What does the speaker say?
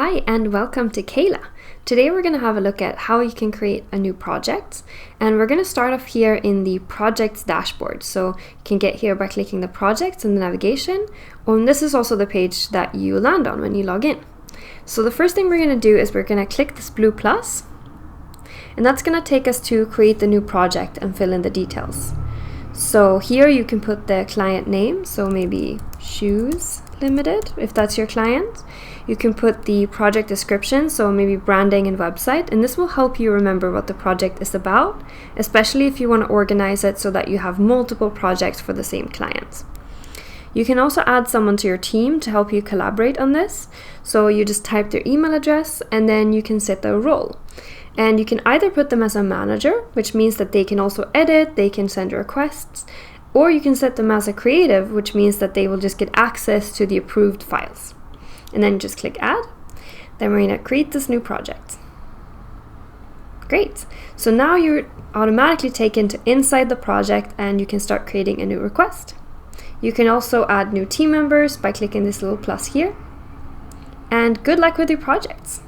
Hi and welcome to Kayla. Today we're going to have a look at how you can create a new project, and we're going to start off here in the projects dashboard. So you can get here by clicking the projects and the navigation, and this is also the page that you land on when you log in. So the first thing we're going to do is we're going to click this blue plus, and that's going to take us to create the new project and fill in the details. So here you can put the client name, so maybe Shoes Limited if that's your client. You can put the project description, so maybe branding and website, and this will help you remember what the project is about, especially if you want to organize it so that you have multiple projects for the same client. You can also add someone to your team to help you collaborate on this, so you just type their email address and then you can set their role. And you can either put them as a manager, which means that they can also edit, they can send requests, or you can set them as a creative, which means that they will just get access to the approved files. And then just click add. Then we're going to create this new project. Great. So now you're automatically taken to inside the project and you can start creating a new request. You can also add new team members by clicking this little plus here. And good luck with your projects.